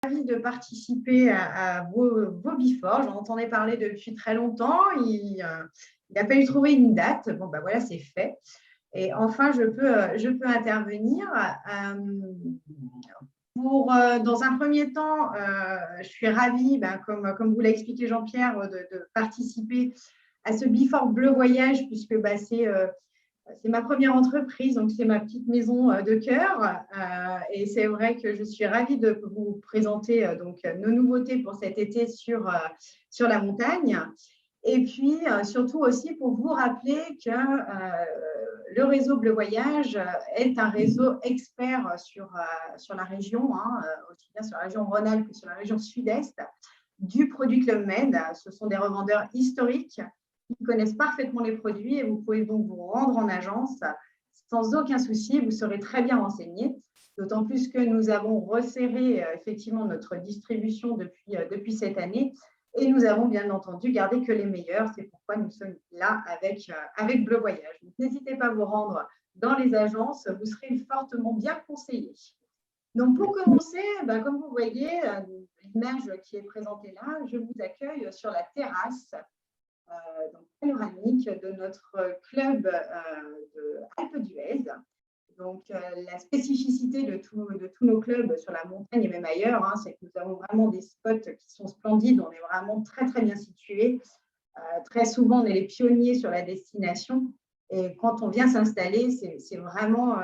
ravie de participer à vos Before. J'en entendais parler depuis très longtemps. Il a fallu trouver une date. Bon, ben voilà, c'est fait. Et enfin, je peux intervenir. Dans un premier temps, je suis ravie, comme vous l'a expliqué Jean-Pierre, de participer à ce Before Bleu Voyage, puisque c'est ma première entreprise, donc c'est ma petite maison de cœur. Et c'est vrai que je suis ravie de vous présenter nos nouveautés pour cet été sur la montagne. Et puis, surtout aussi pour vous rappeler que le réseau Bleu Voyage est un réseau expert sur la région, aussi bien sur la région Rhône-Alpes que sur la région Sud-Est, du produit Club Med. Ce sont des revendeurs historiques qui connaissent parfaitement les produits et vous pouvez donc vous rendre en agence sans aucun souci, vous serez très bien renseigné. D'autant plus que nous avons resserré effectivement notre distribution depuis cette année. Et nous avons bien entendu gardé que les meilleurs. C'est pourquoi nous sommes là avec Bleu Voyage. N'hésitez pas à vous rendre dans les agences. Vous serez fortement bien conseillés. Donc, pour commencer, comme vous voyez, l'image qui est présentée là, je vous accueille sur la terrasse panoramique de notre club de Alpes d'Huez. Donc, la spécificité de tous nos clubs sur la montagne et même ailleurs, c'est que nous avons vraiment des spots qui sont splendides. On est vraiment très, très bien situés. Très souvent, on est les pionniers sur la destination. Et quand on vient s'installer, c'est vraiment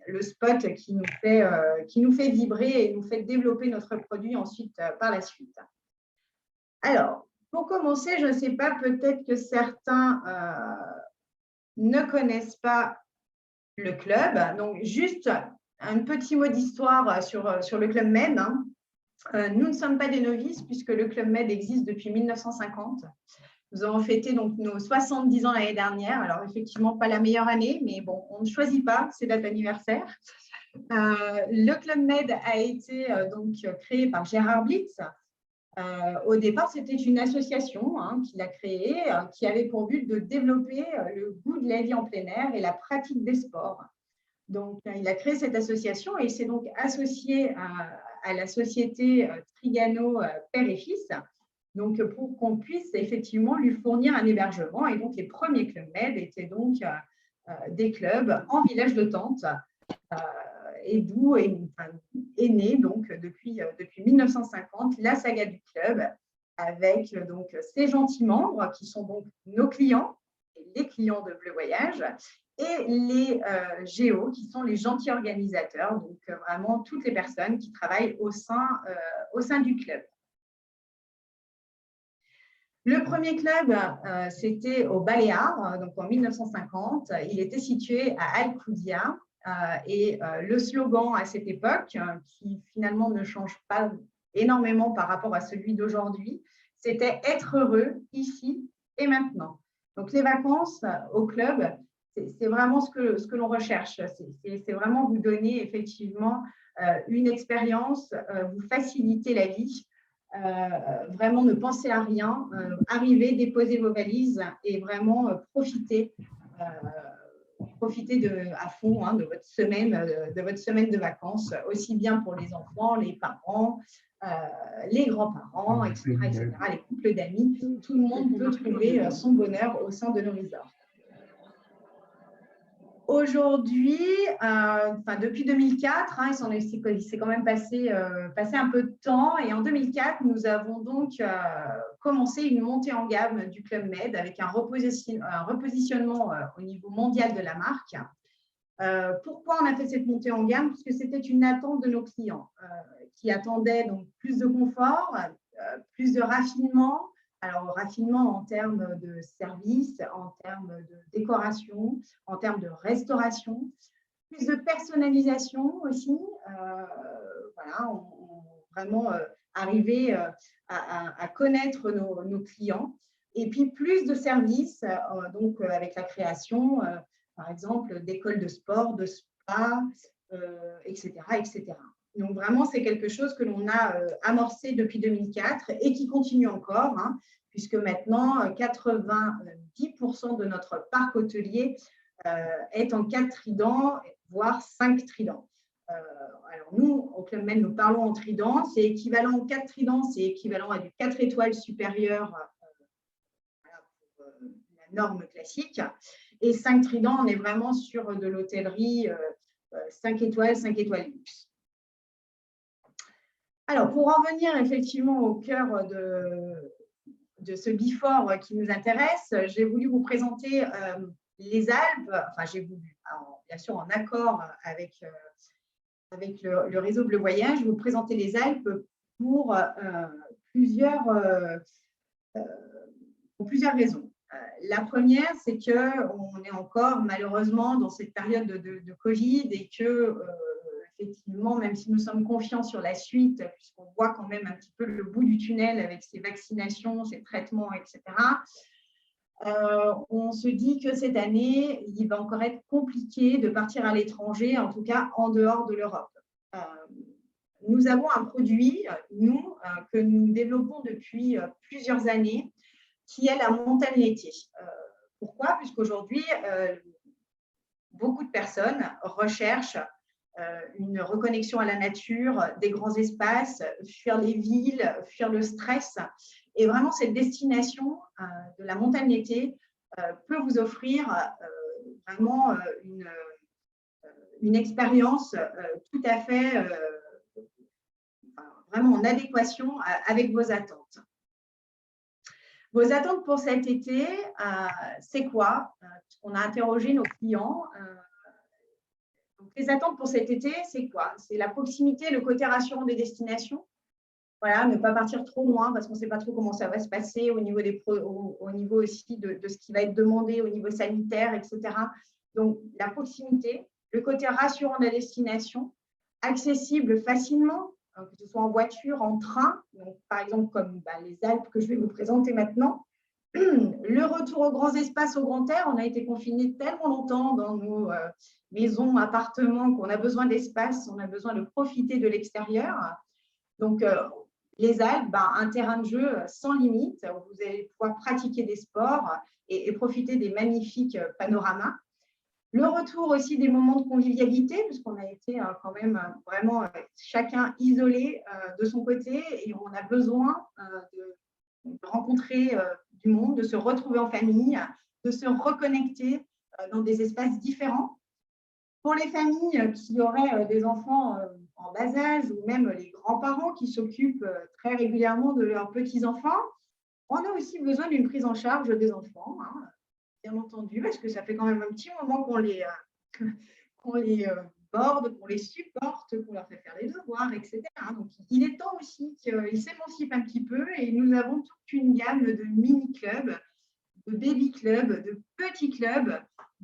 le spot qui nous fait vibrer et nous fait développer notre produit ensuite par la suite. Alors, pour commencer, je ne sais pas, peut-être que certains ne connaissent pas le club. Donc, juste un petit mot d'histoire sur le Club Med. Nous ne sommes pas des novices puisque le Club Med existe depuis 1950. Nous avons fêté donc nos 70 ans l'année dernière. Alors, effectivement, pas la meilleure année, mais bon, on ne choisit pas ces dates anniversaires. Le Club Med a été créé par Gérard Blitz. Au départ, c'était une association qu'il a créée, qui avait pour but de développer le goût de la vie en plein air et la pratique des sports. Donc, il a créé cette association et s'est donc associé à la société Trigano Père et Fils, donc pour qu'on puisse effectivement lui fournir un hébergement. Et donc, les premiers Club Med étaient donc des clubs en village de tente. Et d'où est née donc depuis 1950 la saga du club avec donc ces gentils membres qui sont donc nos clients, les clients de Bleu Voyage, et les géos qui sont les gentils organisateurs, donc vraiment toutes les personnes qui travaillent au sein du club. Le premier club, c'était au Baléares, donc en 1950. Il était situé à Alcúdia. Et le slogan à cette époque, qui finalement ne change pas énormément par rapport à celui d'aujourd'hui, c'était « Être heureux ici et maintenant ». Donc, les vacances au club, c'est vraiment ce que l'on recherche. C'est vraiment vous donner effectivement une expérience, vous faciliter la vie, vraiment ne penser à rien, arriver, déposer vos valises et vraiment profiter à fond de votre semaine de vacances, aussi bien pour les enfants, les parents, les grands-parents, etc., les couples d'amis. Tout le monde peut trouver son bonheur au sein de nos resorts. Aujourd'hui, depuis 2004, il s'est quand même passé un peu de temps. Et en 2004, nous avons donc commencé une montée en gamme du Club Med avec un repositionnement au niveau mondial de la marque. Pourquoi on a fait cette montée en gamme? Parce que c'était une attente de nos clients qui attendaient donc plus de confort, plus de raffinement. Alors, raffinement en termes de service, en termes de décoration, en termes de restauration, plus de personnalisation aussi. Voilà, vraiment arriver à connaître nos clients. Et puis, plus de services, donc avec la création, par exemple, d'écoles de sport, de spa, etc., etc. Donc, vraiment, c'est quelque chose que l'on a amorcé depuis 2004 et qui continue encore, puisque maintenant, 90% de notre parc hôtelier est en 4 tridents, voire 5 tridents. Alors nous, au Club Med, nous parlons en trident. C'est équivalent au 4 tridents, c'est équivalent à du 4 étoiles supérieures pour la norme classique. Et 5 tridents, on est vraiment sur de l'hôtellerie 5 étoiles luxe. Alors, pour en venir effectivement au cœur de ce before qui nous intéresse, j'ai voulu vous présenter les Alpes, enfin j'ai voulu, bien sûr en accord avec le réseau Bleu Voyage, vous présenter les Alpes pour plusieurs raisons. La première, c'est qu'on est encore malheureusement dans cette période de Covid et que effectivement, même si nous sommes confiants sur la suite, puisqu'on voit quand même un petit peu le bout du tunnel avec ces vaccinations, ces traitements, etc., on se dit que cette année, il va encore être compliqué de partir à l'étranger, en tout cas en dehors de l'Europe. Nous avons un produit, que nous développons depuis plusieurs années, qui est la montagne l'été. Pourquoi? Puisqu'aujourd'hui, beaucoup de personnes recherchent une reconnexion à la nature, des grands espaces, fuir les villes, fuir le stress. Et vraiment, cette destination de la montagne l'été peut vous offrir vraiment une expérience tout à fait vraiment en adéquation avec vos attentes. Vos attentes pour cet été, c'est quoi? On a interrogé nos clients. Donc, les attentes pour cet été, c'est quoi? C'est la proximité, le côté rassurant des destinations. Voilà, ne pas partir trop loin parce qu'on ne sait pas trop comment ça va se passer au niveau, au niveau aussi de ce qui va être demandé au niveau sanitaire, etc. Donc, la proximité, le côté rassurant de la destination, accessible facilement, que ce soit en voiture, en train, donc, par exemple comme les Alpes que je vais vous présenter maintenant. Le retour aux grands espaces, au grand air, on a été confinés tellement longtemps dans nos maisons, appartements, qu'on a besoin d'espace, on a besoin de profiter de l'extérieur. Donc, les Alpes, un terrain de jeu sans limite, où vous allez pouvoir pratiquer des sports et profiter des magnifiques panoramas. Le retour aussi des moments de convivialité, puisqu'on a été quand même vraiment chacun isolé de son côté et on a besoin de rencontrer du monde, de se retrouver en famille, de se reconnecter dans des espaces différents. Pour les familles qui auraient des enfants en bas âge ou même les grands-parents qui s'occupent très régulièrement de leurs petits-enfants, on a aussi besoin d'une prise en charge des enfants, bien entendu, parce que ça fait quand même un petit moment qu'on les borde, qu'on les supporte, qu'on leur fait faire les devoirs, etc. Donc, il est temps aussi qu'ils s'émancipent un petit peu et nous avons toute une gamme de mini-clubs, de baby-clubs, de petits clubs,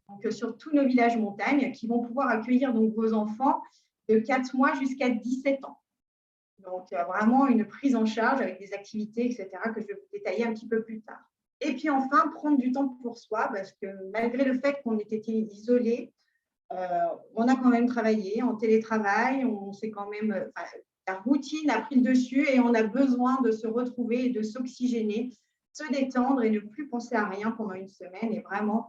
donc, sur tous nos villages montagnes qui vont pouvoir accueillir donc, vos enfants de 4 mois jusqu'à 17 ans. Donc, vraiment une prise en charge avec des activités, etc., que je vais vous détailler un petit peu plus tard. Et puis enfin, prendre du temps pour soi, parce que malgré le fait qu'on ait été isolés, on a quand même travaillé en télétravail, on s'est quand même, la routine a pris le dessus et on a besoin de se retrouver et de s'oxygéner, se détendre et ne plus penser à rien pendant une semaine. Et vraiment,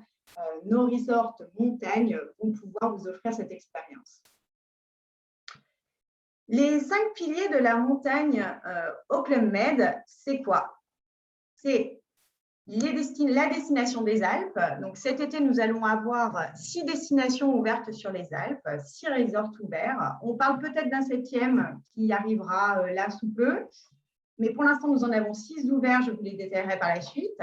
nos resorts montagnes vont pouvoir vous offrir cette expérience. Les 5 piliers de la montagne au Club Med, c'est quoi? C'est la destination des Alpes. Donc, cet été, nous allons avoir 6 destinations ouvertes sur les Alpes, 6 resorts ouverts. On parle peut-être d'un 7e qui arrivera là sous peu. Mais pour l'instant, nous en avons 6 ouverts. Je vous les détaillerai par la suite.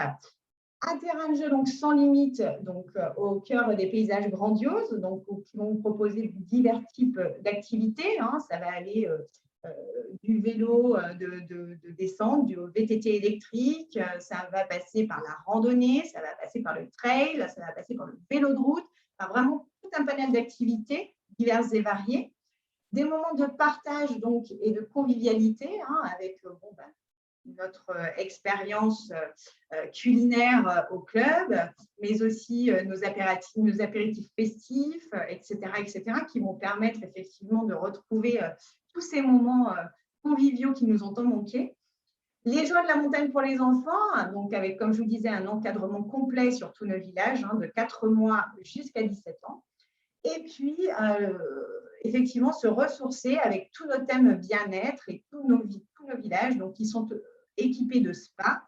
Un terrain de jeu donc sans limite, donc au cœur des paysages grandioses, donc qui vont vous proposer divers types d'activités. Ça va aller du vélo de descente, du VTT électrique, ça va passer par la randonnée, ça va passer par le trail, ça va passer par le vélo de route, vraiment tout un panel d'activités diverses et variées. Des moments de partage donc, et de convivialité avec notre expérience culinaire au club, mais aussi nos apéritifs festifs, etc., qui vont permettre effectivement de retrouver tous ces moments conviviaux qui nous ont tant manqué. Les joies de la montagne pour les enfants, donc avec, comme je vous disais, un encadrement complet sur tous nos villages, de 4 mois jusqu'à 17 ans. Et puis, effectivement se ressourcer avec tous nos thèmes bien-être et tous nos villages donc, qui sont équipés de spas,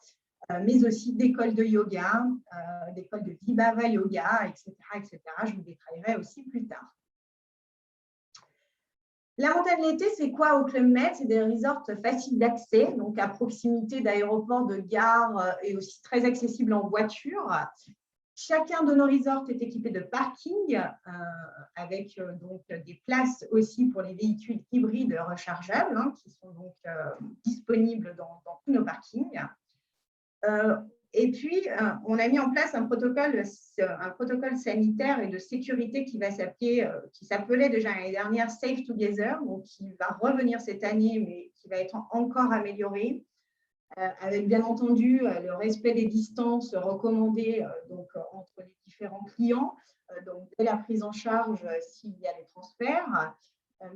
mais aussi d'écoles de yoga, d'écoles de Vibhava Yoga, etc., etc. Je vous détaillerai aussi plus tard. La montagne l'été, c'est quoi au Club Med? C'est des resorts faciles d'accès, donc à proximité d'aéroports, de gares et aussi très accessibles en voiture. Chacun de nos resorts est équipé de parking avec donc des places aussi pour les véhicules hybrides rechargeables qui sont donc disponibles dans tous nos parkings. Et puis, on a mis en place un protocole sanitaire et de sécurité qui s'appelait déjà l'année dernière Safe Together, donc qui va revenir cette année, mais qui va être encore amélioré, avec bien entendu le respect des distances recommandées donc, entre les différents clients, donc dès la prise en charge s'il y a des transferts,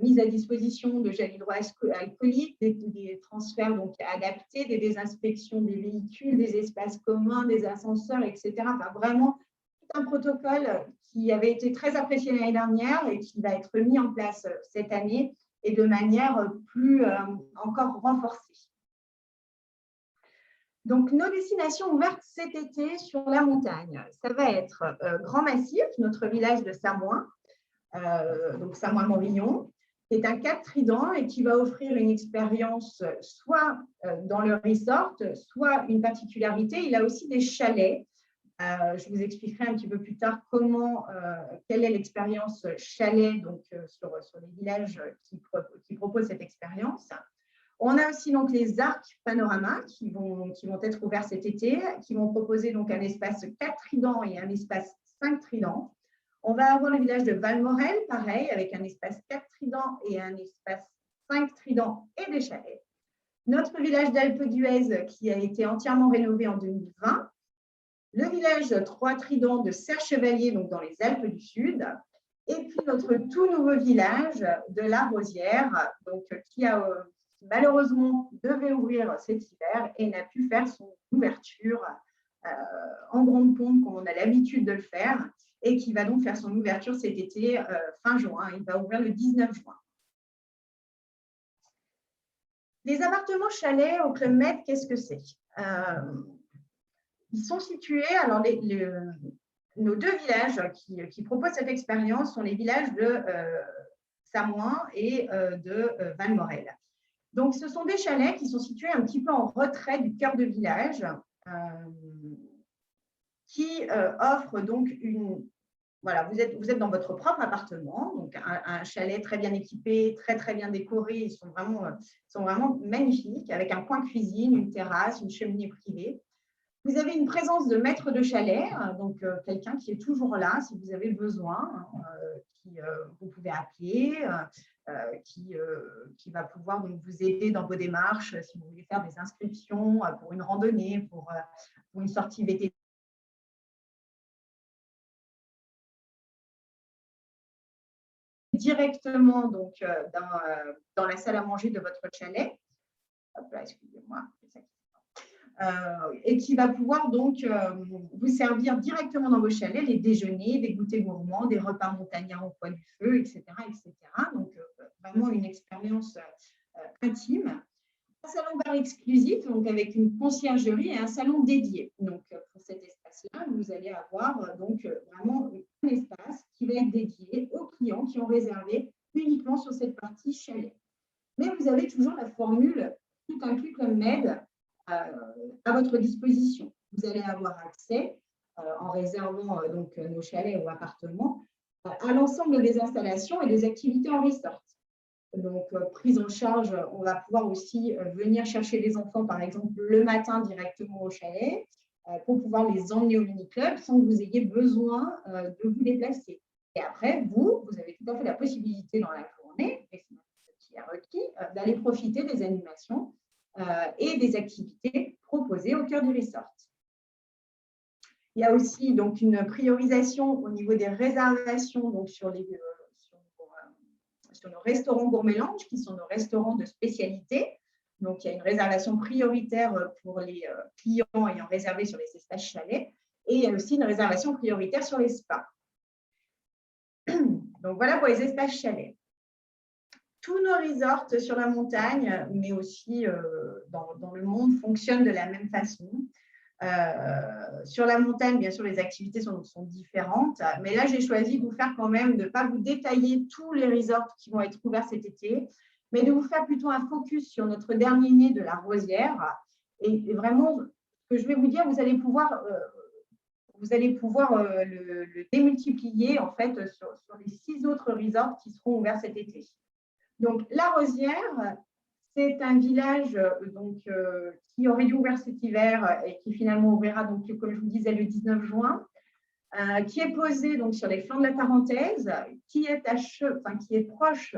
mise à disposition de gel hydroalcoolique, des transferts donc adaptés, des désinspections des véhicules, des espaces communs, des ascenseurs, etc. Enfin, vraiment, tout un protocole qui avait été très apprécié l'année dernière et qui va être mis en place cette année et de manière plus encore renforcée. Donc, nos destinations ouvertes cet été sur la montagne, ça va être Grand Massif, notre village de Samoin, donc Samoin-Morillon, qui est un Cap Trident et qui va offrir une expérience soit dans le resort, soit une particularité. Il a aussi des chalets. Je vous expliquerai un petit peu plus tard quelle est l'expérience chalet donc, sur les villages qui proposent cette expérience. On a aussi donc les arcs panorama qui vont être ouverts cet été, qui vont proposer donc un espace 4 tridents et un espace 5 tridents. On va avoir le village de Valmorel, pareil, avec un espace 4 tridents et un espace 5 tridents et des chalets. Notre village d'Alpe d'Huez qui a été entièrement rénové en 2020. Le village 3 tridents de Serre-Chevalier, donc dans les Alpes du Sud. Et puis notre tout nouveau village de La Rosière, donc, qui malheureusement devait ouvrir cet hiver et n'a pu faire son ouverture en grande pompe comme on a l'habitude de le faire et qui va donc faire son ouverture cet été fin juin. Il va ouvrir le 19 juin. Les appartements chalets au Club Med, qu'est-ce que c'est? Ils sont situés, alors nos deux villages qui proposent cette expérience sont les villages de Samoin et de Valmorel. Donc, ce sont des chalets qui sont situés un petit peu en retrait du cœur de village, qui offrent donc voilà, vous êtes dans votre propre appartement, donc un chalet très bien équipé, très bien décoré. Ils sont vraiment magnifiques, avec un coin cuisine, une terrasse, une cheminée privée. Vous avez une présence de maître de chalet, donc quelqu'un qui est toujours là si vous avez besoin, vous pouvez appeler, qui va pouvoir donc, vous aider dans vos démarches si vous voulez faire des inscriptions pour une randonnée, pour une sortie VTT. Directement donc, dans la salle à manger de votre chalet. Hop là, excusez-moi. Et qui va pouvoir donc vous servir directement dans vos chalets les déjeuners, des goûters gourmands, des repas montagnards au coin du feu, etc. etc. Donc, vraiment une expérience intime. Un salon bar exclusif, donc avec une conciergerie et un salon dédié. Donc, pour cet espace-là, vous allez avoir donc vraiment un espace qui va être dédié aux clients qui ont réservé uniquement sur cette partie chalet. Mais vous avez toujours la formule tout inclus Club Med à votre disposition. Vous allez avoir accès, en réservant donc nos chalets ou appartements, à l'ensemble des installations et des activités en resort. Donc, prise en charge, on va pouvoir aussi venir chercher les enfants, par exemple, le matin directement au chalet, pour pouvoir les emmener au mini-club sans que vous ayez besoin de vous déplacer. Et après, vous avez tout à fait la possibilité dans la journée, et c'est ce qui est requis, d'aller profiter des animations et des activités proposées au cœur du resort. Il y a aussi donc une priorisation au niveau des réservations donc sur nos restaurants Gourmet Lounge, qui sont nos restaurants de spécialité. Donc, il y a une réservation prioritaire pour les clients ayant réservé sur les espaces chalets et il y a aussi une réservation prioritaire sur les spas. Donc, voilà pour les espaces chalets. tous nos resorts sur la montagne, mais aussi dans le monde, fonctionnent de la même façon. Sur la montagne, bien sûr, les activités sont différentes, mais là, j'ai choisi de vous faire quand même, de ne pas vous détailler tous les resorts qui vont être ouverts cet été, mais de vous faire plutôt un focus sur notre dernier né de la Rosière. Et vraiment, ce que je vais vous dire, vous allez pouvoir le démultiplier en fait sur les 6 autres resorts qui seront ouverts cet été. Donc, la Rosière, c'est un village qui aurait dû ouvrir cet hiver et qui finalement ouvrira, donc, comme je vous disais, le 19 juin, qui est posé donc, sur les flancs de la Tarentaise, qui est proche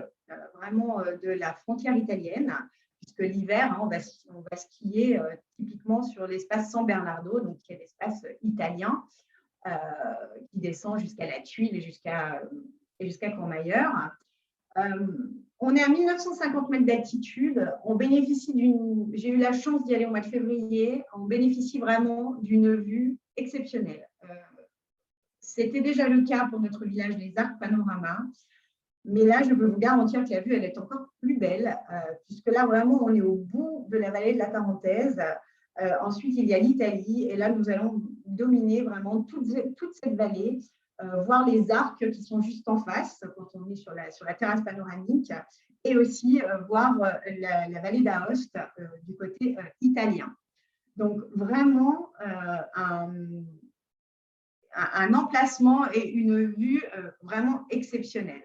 vraiment de la frontière italienne, puisque l'hiver, on va skier typiquement sur l'espace San Bernardo, donc qui est l'espace italien, qui descend jusqu'à la Tuile et jusqu'à Courmayeur. On est à 1950 mètres d'altitude. On bénéficie j'ai eu la chance d'y aller au mois de février. On bénéficie vraiment d'une vue exceptionnelle. C'était déjà le cas pour notre village des Arcs Panorama. Mais là, je peux vous garantir que la vue, elle est encore plus belle, puisque là, vraiment, on est au bout de la vallée de la Tarentaise. Ensuite, il y a l'Italie. Et là, nous allons dominer vraiment toute cette vallée. Voir les arcs qui sont juste en face quand on est sur la terrasse panoramique et aussi voir la vallée d'Aoste du côté italien. Donc, vraiment un emplacement et une vue vraiment exceptionnelle.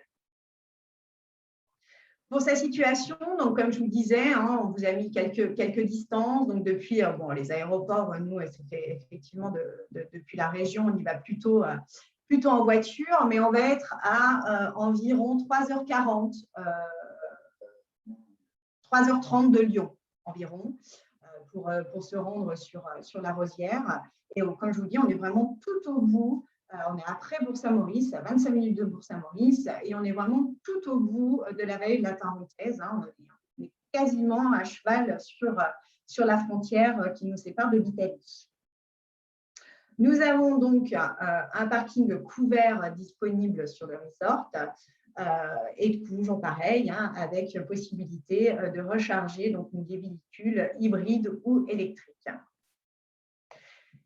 Pour sa situation, donc, comme je vous disais, on vous a mis quelques distances. Donc, depuis les aéroports, nous, c'était effectivement depuis la région, on y va plutôt en voiture, mais on va être à environ 3h40, 3h30 de Lyon environ, pour se rendre sur la Rosière. Et comme je vous dis, on est vraiment tout au bout. On est après Bourg-Saint-Maurice, à 25 minutes de Bourg-Saint-Maurice, et on est vraiment tout au bout de la vallée de la Tarentaise. On est quasiment à cheval sur la frontière qui nous sépare de l'Italie. Nous avons donc un parking couvert disponible sur le resort et toujours pareil, avec possibilité de recharger donc des véhicules hybrides ou électriques.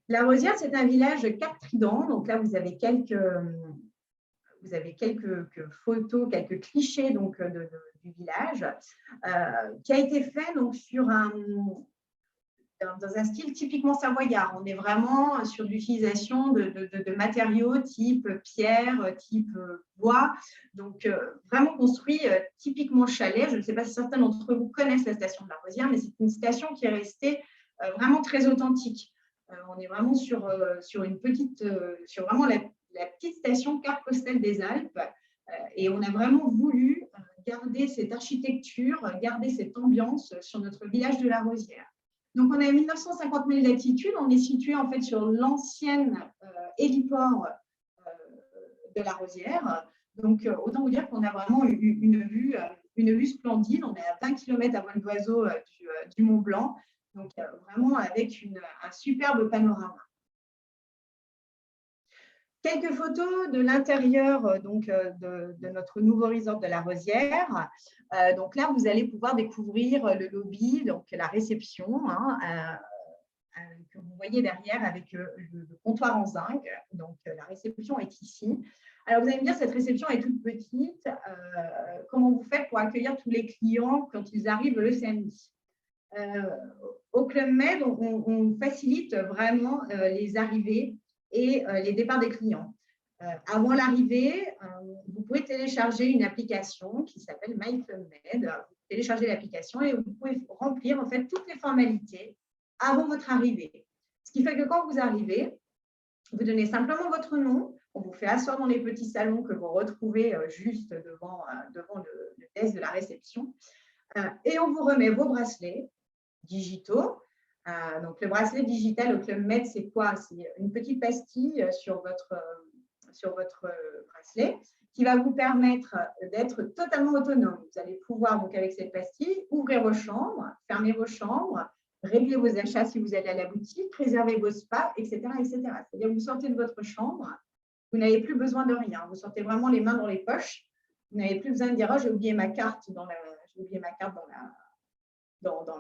La Rosière, c'est un village 4 tridents. Donc là, vous avez quelques photos, quelques clichés donc, du village, qui a été fait donc, dans un style typiquement savoyard. On est vraiment sur l'utilisation de matériaux type pierre, type bois, donc vraiment construit typiquement chalet. Je ne sais pas si certains d'entre vous connaissent la station de la Rosière, mais c'est une station qui est restée vraiment très authentique. On est vraiment sur vraiment la petite station carte postale des Alpes, et on a vraiment voulu garder cette architecture, garder cette ambiance sur notre village de la Rosière. Donc, on est à 1950 000 d'altitude. On est situé en fait sur l'ancienne héliport de la Rosière. Donc, autant vous dire qu'on a vraiment une vue splendide. On est à 20 km à vol d'oiseau du Mont Blanc. Donc, vraiment avec un superbe panorama. Quelques photos de l'intérieur de notre nouveau resort de la Rosière. Donc là, vous allez pouvoir découvrir le lobby, donc la réception, que vous voyez derrière avec le comptoir en zinc. Donc la réception est ici. Alors vous allez me dire, cette réception est toute petite. Comment vous faites pour accueillir tous les clients quand ils arrivent le samedi? Au Club Med, on facilite vraiment les arrivées et les départs des clients. Avant l'arrivée, vous pouvez télécharger une application qui s'appelle My Club Med. Vous téléchargez l'application et vous pouvez remplir en fait toutes les formalités avant votre arrivée. Ce qui fait que quand vous arrivez, vous donnez simplement votre nom. On vous fait asseoir dans les petits salons que vous retrouvez juste devant le desk de la réception. Et on vous remet vos bracelets digitaux. Donc, le bracelet digital au Club Med, c'est quoi? C'est une petite pastille sur votre bracelet qui va vous permettre d'être totalement autonome. Vous allez pouvoir, donc, avec cette pastille, ouvrir vos chambres, fermer vos chambres, régler vos achats si vous allez à la boutique, réserver vos spas, etc. etc. C'est-à-dire que vous sortez de votre chambre, vous n'avez plus besoin de rien. Vous sortez vraiment les mains dans les poches Vous n'avez plus besoin de dire, oh, j'ai oublié ma carte dans la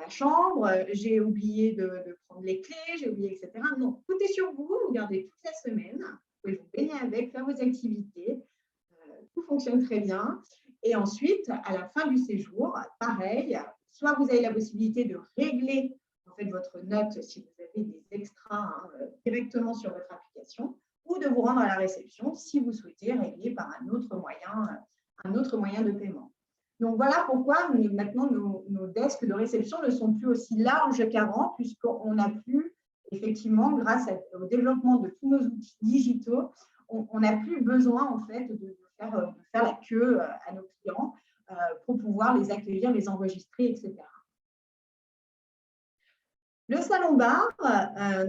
chambre, j'ai oublié de prendre les clés, j'ai oublié, etc. Non, tout est sur vous, vous gardez toute la semaine, vous pouvez vous baigner avec, faire vos activités, tout fonctionne très bien. Et ensuite, à la fin du séjour, pareil, soit vous avez la possibilité de régler en fait, votre note si vous avez des extras directement sur votre application, ou de vous rendre à la réception si vous souhaitez régler par un autre moyen de paiement. Donc voilà pourquoi maintenant nos desks de réception ne sont plus aussi larges qu'avant, puisqu'on n'a plus, effectivement, grâce au développement de tous nos outils digitaux, on n'a plus besoin en fait de faire la queue à nos clients pour pouvoir les accueillir, les enregistrer, etc. Le salon bar,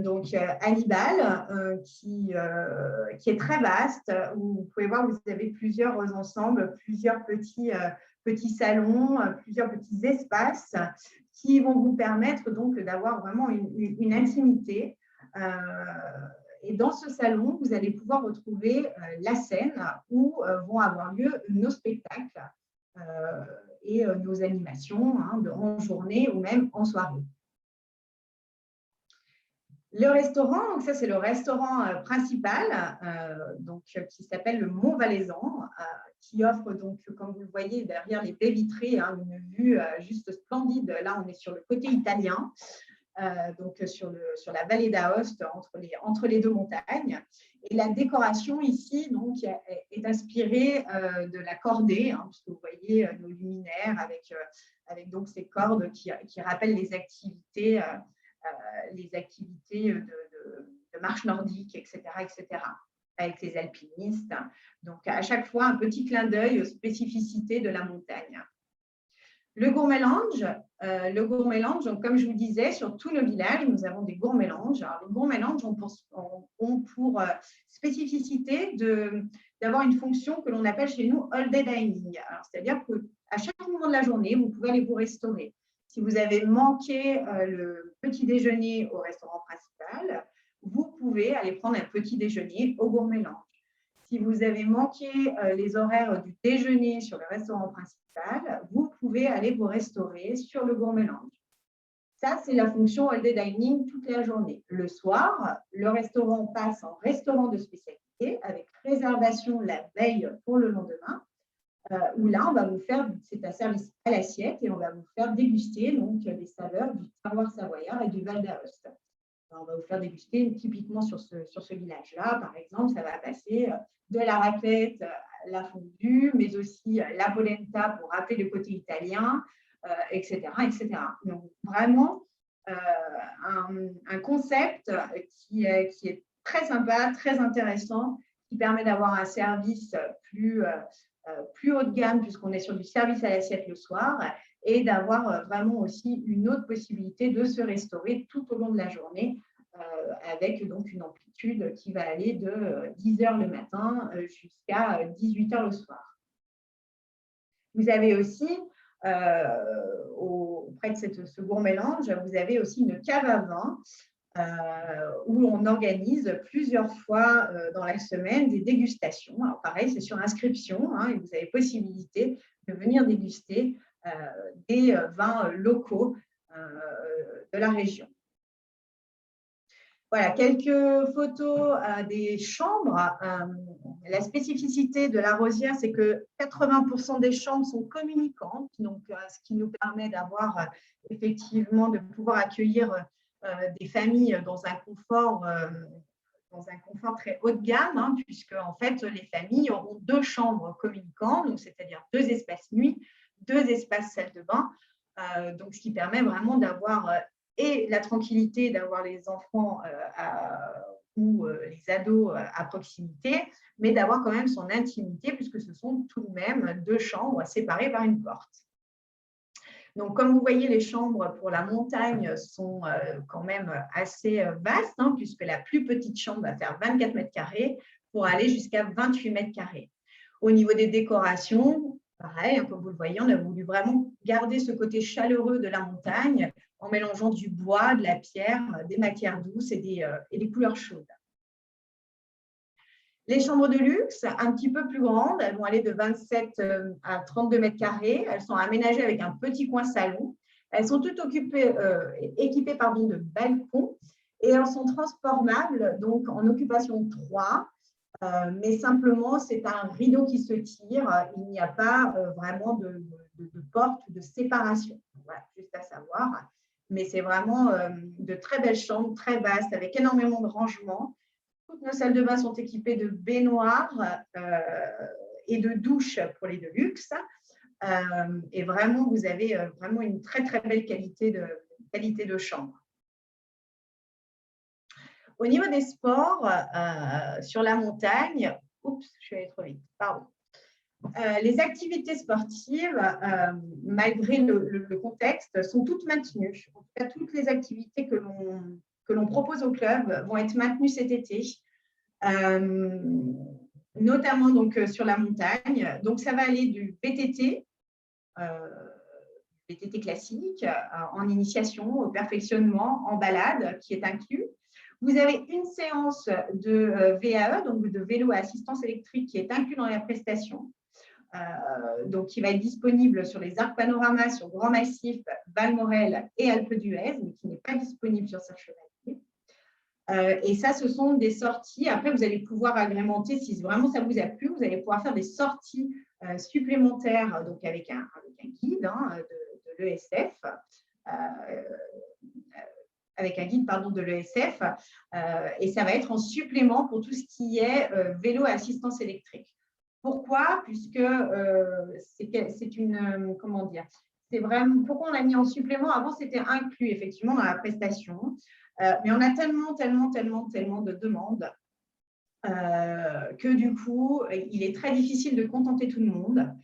donc Hannibal, qui est très vaste, où vous pouvez voir, vous avez plusieurs ensembles, plusieurs petits salons, plusieurs petits espaces qui vont vous permettre donc d'avoir vraiment une intimité. Et dans ce salon, vous allez pouvoir retrouver la scène où vont avoir lieu nos spectacles et nos animations en journée ou même en soirée. Le restaurant, donc ça c'est le restaurant principal, qui s'appelle le Mont Valaisan, qui offre donc, comme vous le voyez derrière les baies vitrées, une vue juste splendide. Là, on est sur le côté italien, donc sur la vallée d'Aoste, entre les deux montagnes. Et la décoration ici donc, est inspirée de la cordée, puisque vous voyez nos luminaires avec donc ces cordes qui rappellent les activités de marche nordique, etc., avec les alpinistes. Donc, à chaque fois, un petit clin d'œil aux spécificités de la montagne. Le gourmet-lange, donc, comme je vous disais, sur tous nos villages, nous avons des gourmet-langes. Alors, les gourmet-langes ont pour spécificité d'avoir une fonction que l'on appelle chez nous all-day dining. C'est-à-dire qu'à chaque moment de la journée, vous pouvez aller vous restaurer. Si vous avez manqué le petit déjeuner au restaurant principal, vous pouvez aller prendre un petit déjeuner au gourmet-lange. Si vous avez manqué les horaires du déjeuner sur le restaurant principal, vous pouvez aller vous restaurer sur le gourmet-lange. Ça, c'est la fonction all-day dining toute la journée. Le soir, le restaurant passe en restaurant de spécialité avec réservation la veille pour le lendemain. Où là, on va vous faire, c'est un service à l'assiette et on va vous faire déguster donc, les saveurs du terroir savoyard et du Val d'Aoste. On va vous faire déguster typiquement sur ce village-là, par exemple, ça va passer de la raclette à la fondue, mais aussi la polenta pour rappeler le côté italien, etc., etc. Donc, vraiment, un concept qui est très sympa, très intéressant, qui permet d'avoir un service plus haut de gamme puisqu'on est sur du service à l'assiette le soir et d'avoir vraiment aussi une autre possibilité de se restaurer tout au long de la journée avec donc une amplitude qui va aller de 10h le matin jusqu'à 18h le soir. Vous avez aussi, auprès de ce gourmet-lange, vous avez aussi une cave à vin où on organise plusieurs fois dans la semaine des dégustations. Alors pareil, c'est sur inscription et vous avez possibilité de venir déguster des vins locaux de la région. Voilà, quelques photos des chambres. La spécificité de la Rosière, c'est que 80% des chambres sont communicantes, donc ce qui nous permet d'avoir effectivement de pouvoir accueillir des familles dans un confort très haut de gamme, puisque en fait les familles auront 2 chambres communicantes, c'est-à-dire 2 espaces nuit, 2 espaces salle de bain, donc ce qui permet vraiment d'avoir et la tranquillité d'avoir les enfants ou les ados à proximité, mais d'avoir quand même son intimité puisque ce sont tout de même 2 chambres séparées par une porte. Donc, comme vous voyez, les chambres pour la montagne sont quand même assez vastes, puisque la plus petite chambre va faire 24 mètres carrés pour aller jusqu'à 28 mètres carrés. Au niveau des décorations, pareil, comme vous le voyez, on a voulu vraiment garder ce côté chaleureux de la montagne en mélangeant du bois, de la pierre, des matières douces et des couleurs chaudes. Les chambres de luxe, un petit peu plus grandes, elles vont aller de 27 à 32 mètres carrés. Elles sont aménagées avec un petit coin salon. Elles sont toutes équipées de balcons et elles sont transformables, donc en occupation 3. Mais simplement, c'est un rideau qui se tire. Il n'y a pas vraiment de porte de séparation. Voilà, juste à savoir. Mais c'est vraiment de très belles chambres, très vastes, avec énormément de rangements. Toutes nos salles de bain sont équipées de baignoires et de douches pour les de luxe. Et vraiment, vous avez vraiment une très, très belle qualité de chambre. Au niveau des sports, sur la montagne, oups, je suis allée trop vite, pardon. Les activités sportives, malgré le contexte, sont toutes maintenues. En tout cas, toutes les activités que l'on propose au club vont être maintenues cet été, notamment donc, sur la montagne. Donc, ça va aller du VTT, VTT classique, en initiation, au perfectionnement, en balade, qui est inclus. Vous avez une séance de VAE, donc de vélo à assistance électrique, qui est inclus dans la prestation. Donc, qui va être disponible sur les arcs panoramas, sur Grand Massif, Valmorel et Alpes d'Huez, mais qui n'est pas disponible sur Serre-Chevalier. Et ça, ce sont des sorties. Après, vous allez pouvoir agrémenter, si vraiment ça vous a plu, vous allez pouvoir faire des sorties supplémentaires, donc avec un guide de l'ESF, avec un guide de l'ESF, et ça va être en supplément pour tout ce qui est vélo à assistance électrique. Pourquoi? Puisque c'est une, comment dire, c'est vraiment, pourquoi on l'a mis en supplément? Avant, c'était inclus effectivement dans la prestation, mais on a tellement de demandes que du coup, il est très difficile de contenter tout le monde.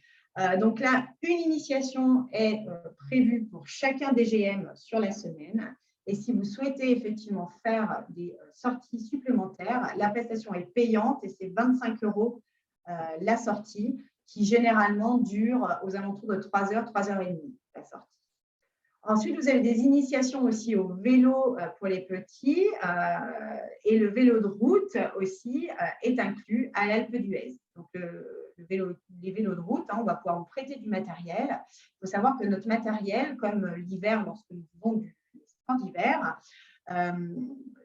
Donc là, une initiation est prévue pour chacun des GM sur la semaine. Et si vous souhaitez effectivement faire des sorties supplémentaires, la prestation est payante et c'est 25 € la sortie, qui généralement dure aux alentours de 3 heures, 3 heures et demie, la sortie. Ensuite, vous avez des initiations aussi au vélo pour les petits et le vélo de route aussi est inclus à l'Alpe d'Huez. Donc, les vélos de route, on va pouvoir vous prêter du matériel. Il faut savoir que notre matériel, comme l'hiver, lorsque nous faisons du sport d'hiver,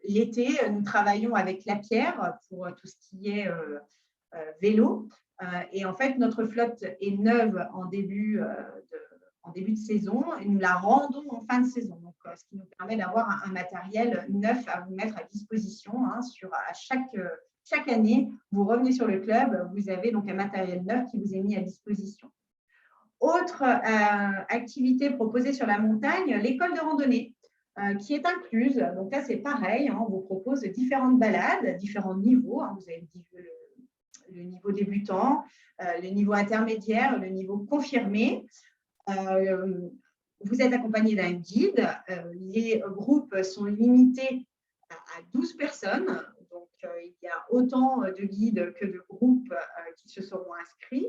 l'été, nous travaillons avec la pierre pour tout ce qui est vélo. Et en fait, notre flotte est neuve en début de saison et nous la rendons en fin de saison. Donc, ce qui nous permet d'avoir un matériel neuf à vous mettre à disposition. À chaque année, vous revenez sur le club, vous avez donc un matériel neuf qui vous est mis à disposition. Autre activité proposée sur la montagne, l'école de randonnée qui est incluse. Donc là, c'est pareil, on vous propose différentes balades, différents niveaux. Vous avez le niveau débutant, le niveau intermédiaire, le niveau confirmé. Vous êtes accompagné d'un guide. Les groupes sont limités à 12 personnes. Donc, il y a autant de guides que de groupes qui se seront inscrits.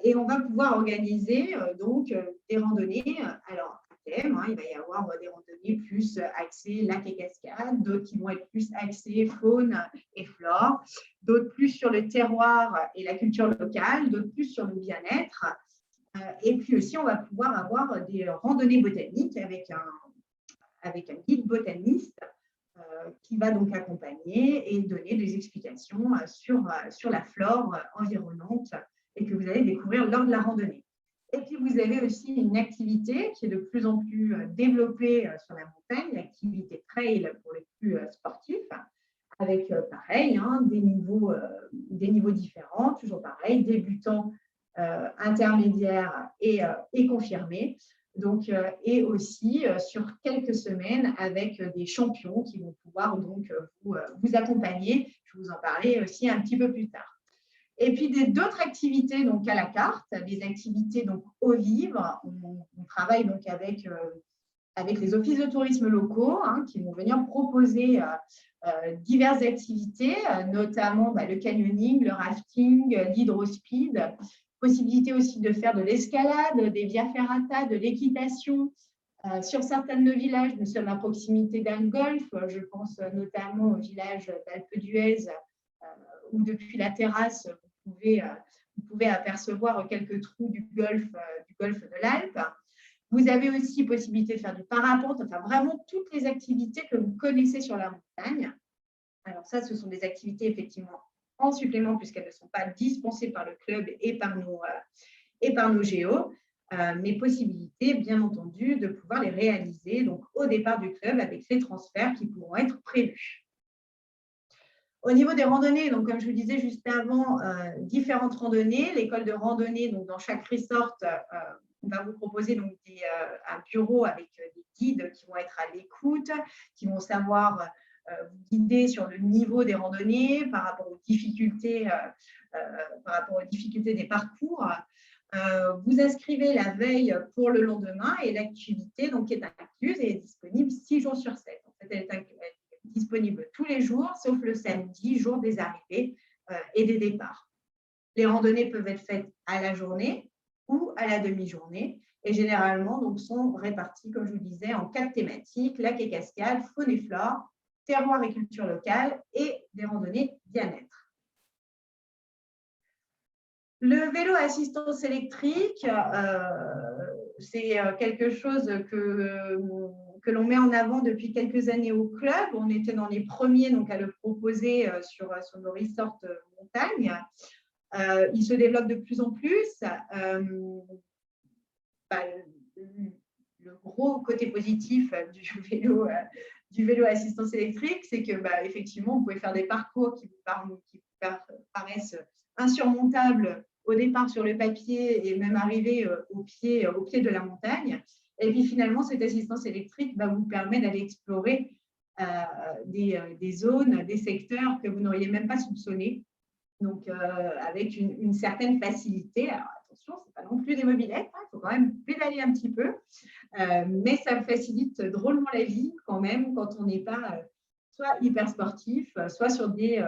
Et on va pouvoir organiser donc des randonnées. Alors, thème, il va y avoir des randonnées plus axées lac et cascade, d'autres qui vont être plus axées faune et flore, d'autres plus sur le terroir et la culture locale, d'autres plus sur le bien-être. Et puis aussi, on va pouvoir avoir des randonnées botaniques avec un guide botaniste qui va donc accompagner et donner des explications sur la flore environnante et que vous allez découvrir lors de la randonnée. Et puis, vous avez aussi une activité qui est de plus en plus développée sur la montagne, l'activité trail pour les plus sportifs, avec pareil, des niveaux différents, toujours pareil, débutants, intermédiaires et confirmés. Donc, et aussi sur quelques semaines avec des champions qui vont pouvoir donc vous accompagner. Je vous en parlais aussi un petit peu plus tard. Et puis d'autres activités donc à la carte, des activités donc au vivre. On travaille donc avec les offices de tourisme locaux qui vont venir proposer diverses activités, notamment le canyoning, le rafting, l'hydrospeed, possibilité aussi de faire de l'escalade, des via ferrata, de l'équitation. Sur certains de nos villages, nous sommes à proximité d'un golf. Je pense notamment au village d'Alpes d'Huez, ou depuis la terrasse, vous pouvez apercevoir quelques trous du golfe de l'Alpe. Vous avez aussi possibilité de faire du parapente, enfin vraiment toutes les activités que vous connaissez sur la montagne. Alors ça, ce sont des activités effectivement en supplément puisqu'elles ne sont pas dispensées par le club et par nos géos, mais possibilité, bien entendu, de pouvoir les réaliser donc, au départ du club avec les transferts qui pourront être prévus. Au niveau des randonnées, donc, comme je vous disais juste avant, différentes randonnées. L'école de randonnée, donc, dans chaque resort, on va vous proposer donc, un bureau avec des guides qui vont être à l'écoute, qui vont savoir vous guider sur le niveau des randonnées par rapport aux difficultés des parcours. Vous inscrivez la veille pour le lendemain et l'activité donc, est incluse et est disponible 6 jours sur 7. En fait, elle est disponible tous les jours, sauf le samedi, jour des arrivées et des départs. Les randonnées peuvent être faites à la journée ou à la demi-journée et généralement donc, sont réparties, comme je vous disais, en 4 thématiques, lac et cascades, faune et flore, terroir et culture locale et des randonnées bien-être. Le vélo à assistance électrique, c'est quelque chose que l'on met en avant depuis quelques années au club. On était dans les premiers donc, à le proposer sur nos resorts montagne. Il se développe de plus en plus. Le gros côté positif du vélo à assistance électrique, c'est que effectivement, vous pouvez faire des parcours qui paraissent insurmontables au départ sur le papier et même arriver au pied de la montagne. Et puis finalement, cette assistance électrique vous permet d'aller explorer des zones, des secteurs que vous n'auriez même pas soupçonnés. Donc, avec une certaine facilité. Alors, attention, ce n'est pas non plus des mobylettes, il faut quand même pédaler un petit peu, mais ça facilite drôlement la vie quand même quand on n'est pas soit hyper sportif, soit sur des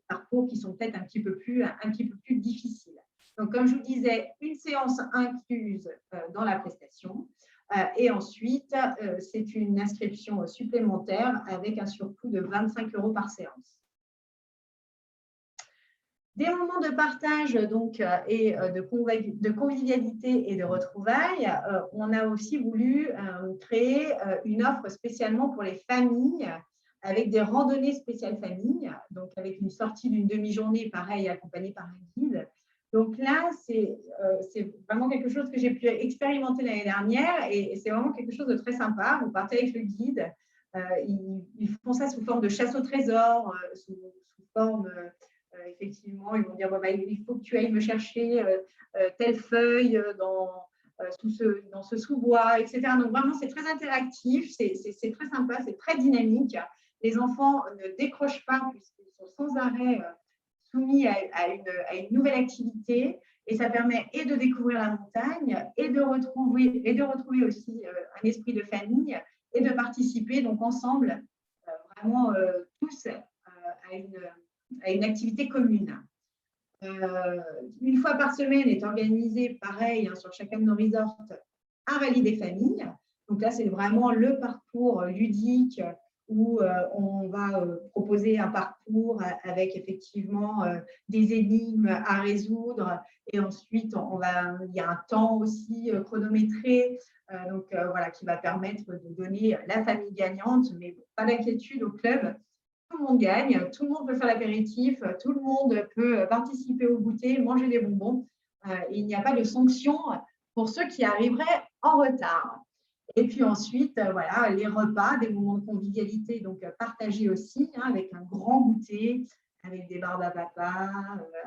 parcours qui sont peut-être un petit peu plus difficiles. Donc, comme je vous disais, une séance incluse dans la prestation et ensuite, c'est une inscription supplémentaire avec un surcoût de 25 € par séance. Des moments de partage donc, et de convivialité et de retrouvailles, on a aussi voulu créer une offre spécialement pour les familles avec des randonnées spéciales familles, donc avec une sortie d'une demi-journée, pareil, accompagnée par un guide. Donc là, c'est vraiment quelque chose que j'ai pu expérimenter l'année dernière et c'est vraiment quelque chose de très sympa. Vous partez avec le guide, ils font ça sous forme de chasse au trésor, sous forme… effectivement, ils vont dire il faut que tu ailles me chercher telle feuille dans ce sous-bois, etc. Donc, vraiment, c'est très interactif, c'est très sympa, c'est très dynamique. Les enfants ne décrochent pas puisqu'ils sont sans arrêt soumis à une nouvelle activité et ça permet et de découvrir la montagne et de retrouver aussi un esprit de famille et de participer donc ensemble, vraiment tous à une activité commune. Une fois par semaine est organisé, pareil, sur chacun de nos resorts, un rallye des familles. Donc là, c'est vraiment le parcours ludique où on va proposer un parcours avec effectivement des énigmes à résoudre. Et ensuite, il y a un temps aussi chronométré qui va permettre de donner la famille gagnante. Mais pas d'inquiétude au club. Tout le monde gagne, tout le monde peut faire l'apéritif, tout le monde peut participer au goûter, manger des bonbons. Il n'y a pas de sanction pour ceux qui arriveraient en retard. Et puis ensuite, les repas, des moments de convivialité donc partagés aussi, avec un grand goûter, avec des barbes à papa,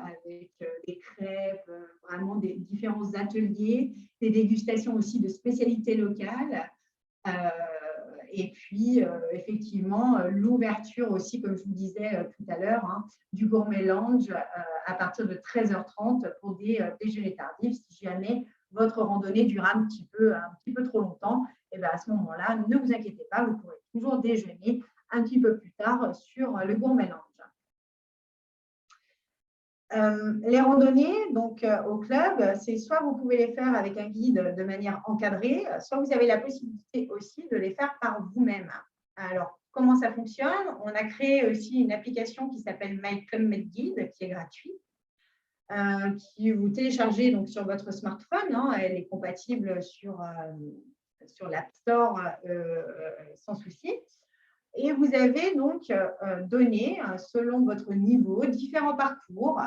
avec des crêpes, vraiment des différents ateliers, des dégustations aussi de spécialités locales. Et puis, effectivement, l'ouverture aussi, comme je vous disais tout à l'heure, du Gourmet Lounge à partir de 13h30 pour des déjeuners tardifs. Si jamais votre randonnée dure un petit peu trop longtemps, et bien à ce moment-là, ne vous inquiétez pas, vous pourrez toujours déjeuner un petit peu plus tard sur le Gourmet Lounge. Les randonnées donc, au club, c'est soit vous pouvez les faire avec un guide de manière encadrée, soit vous avez la possibilité aussi de les faire par vous-même. Alors, comment ça fonctionne? On a créé aussi une application qui s'appelle My Club Med Guide, qui est gratuite, qui vous téléchargez donc sur votre smartphone. Hein, elle est compatible sur l'App Store sans souci. Et vous avez donc donné, selon votre niveau, différents parcours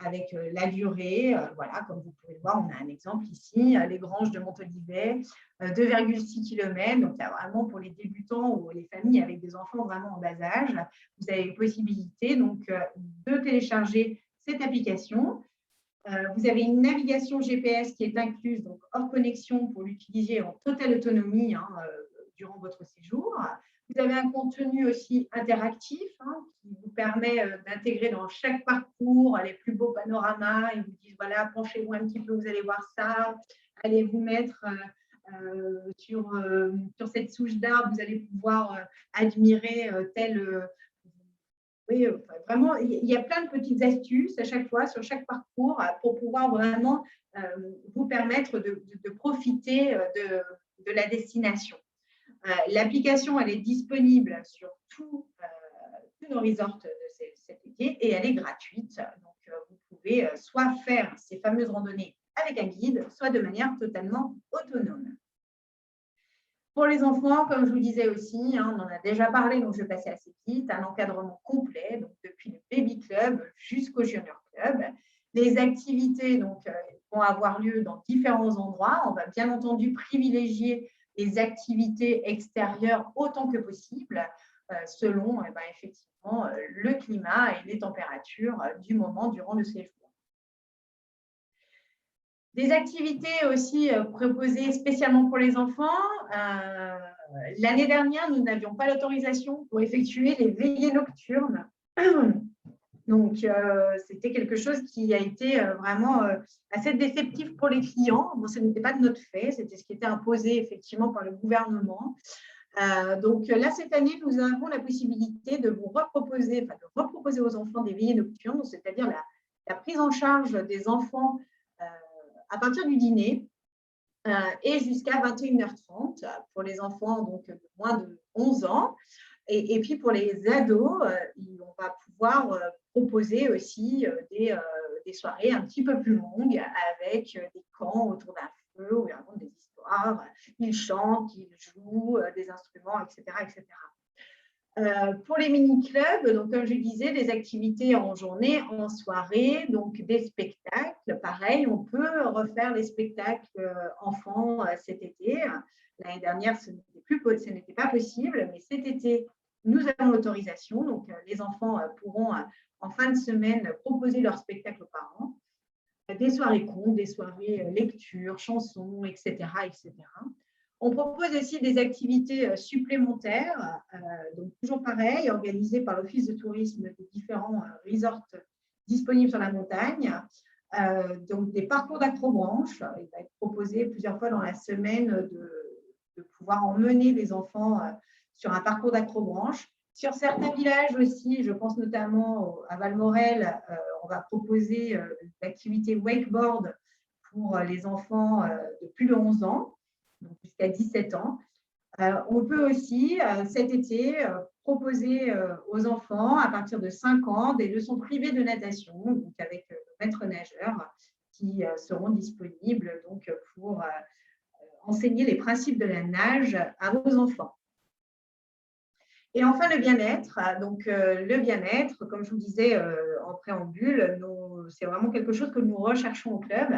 avec la durée. Voilà, comme vous pouvez le voir, on a un exemple ici, les Granges de Montolivet, 2,6 km. Donc, là, vraiment pour les débutants ou les familles avec des enfants vraiment en bas âge, vous avez possibilité donc, de télécharger cette application. Vous avez une navigation GPS qui est incluse, donc hors connexion, pour l'utiliser en totale autonomie durant votre séjour. Vous avez un contenu aussi interactif qui vous permet d'intégrer dans chaque parcours les plus beaux panoramas. Ils vous disent, voilà, penchez-vous un petit peu, vous allez voir ça. Allez vous mettre sur cette souche d'arbre, vous allez pouvoir admirer tel… Oui, vraiment, il y a plein de petites astuces à chaque fois, sur chaque parcours, pour pouvoir vraiment vous permettre de profiter de la destination. L'application, elle est disponible sur tous nos resorts de cet été et elle est gratuite. Donc, vous pouvez soit faire ces fameuses randonnées avec un guide, soit de manière totalement autonome. Pour les enfants, comme je vous disais aussi, on en a déjà parlé, donc je vais passer assez vite, un encadrement complet, donc depuis le baby club jusqu'au junior club. Les activités donc, vont avoir lieu dans différents endroits. On va bien entendu privilégier les activités extérieures autant que possible, selon effectivement le climat et les températures du moment durant le séjour. Des activités aussi proposées spécialement pour les enfants. L'année dernière, nous n'avions pas l'autorisation pour effectuer les veillées nocturnes. Donc, c'était quelque chose qui a été vraiment assez déceptif pour les clients. Bon, ce n'était pas de notre fait, c'était ce qui était imposé effectivement par le gouvernement. Donc là, cette année, nous avons la possibilité de vous reproposer, de reproposer aux enfants des veillées nocturnes, c'est-à-dire la prise en charge des enfants à partir du dîner et jusqu'à 21h30 pour les enfants donc, de moins de 11 ans. Et puis pour les ados, on va pouvoir proposer aussi des soirées un petit peu plus longues avec des camps autour d'un feu où ils racontent des histoires, ils chantent, ils jouent des instruments, etc. etc. Pour les mini-clubs, donc comme je disais, des activités en journée, en soirée, donc des spectacles. Pareil, on peut refaire les spectacles enfants cet été. L'année dernière, ce n'était pas possible, mais cet été, nous avons l'autorisation. Donc, les enfants pourront, en fin de semaine, proposer leur spectacle aux parents. Des soirées contes, des soirées lecture, chansons, etc., etc. On propose aussi des activités supplémentaires, donc toujours pareil, organisées par l'Office de tourisme des différents resorts disponibles sur la montagne. Donc des parcours d'acrobranche. Il va être proposé plusieurs fois dans la semaine de pouvoir emmener les enfants sur un parcours d'acrobranche. Sur certains villages aussi, je pense notamment à Valmorel, on va proposer l'activité wakeboard pour les enfants de plus de 11 ans. Jusqu'à 17 ans. On peut aussi, cet été, proposer aux enfants, à partir de 5 ans, des leçons privées de natation, donc avec le maître nageur, qui seront disponibles donc, pour enseigner les principes de la nage à vos enfants. Et enfin, le bien-être. Donc, le bien-être, comme je vous disais en préambule, c'est vraiment quelque chose que nous recherchons au club.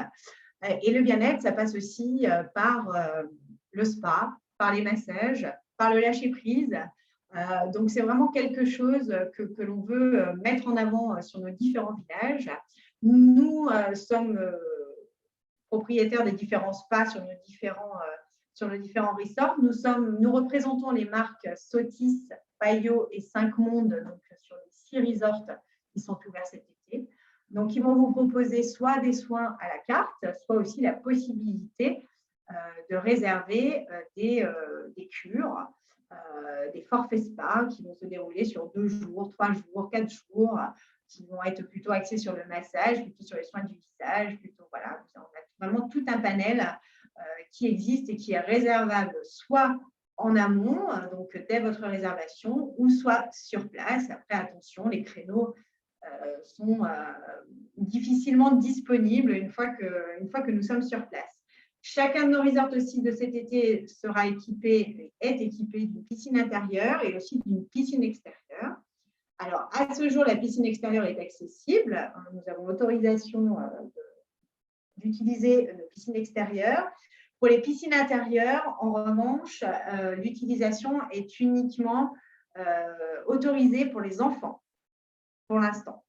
Et le bien-être, ça passe aussi par le spa, par les massages, par le lâcher-prise. Donc, c'est vraiment quelque chose que l'on veut mettre en avant sur nos différents villages. Nous sommes propriétaires des différents spas sur nos différents resorts. Nous représentons les marques Sotis, Payot et 5 Mondes donc sur les 6 resorts qui sont ouverts cet été. Donc, ils vont vous proposer soit des soins à la carte, soit aussi la possibilité de réserver des cures, des forfaits spa qui vont se dérouler sur 2 jours, 3 jours, 4 jours, qui vont être plutôt axés sur le massage, plutôt sur les soins du visage, plutôt voilà. On a vraiment tout un panel qui existe et qui est réservable soit en amont, donc dès votre réservation, ou soit sur place. Après, attention, les créneaux sont difficilement disponibles une fois que nous sommes sur place. Chacun de nos resorts aussi de cet été est équipé d'une piscine intérieure et aussi d'une piscine extérieure. Alors, à ce jour, la piscine extérieure est accessible. Nous avons l'autorisation d'utiliser une piscine extérieure. Pour les piscines intérieures, en revanche, l'utilisation est uniquement autorisée pour les enfants, pour l'instant.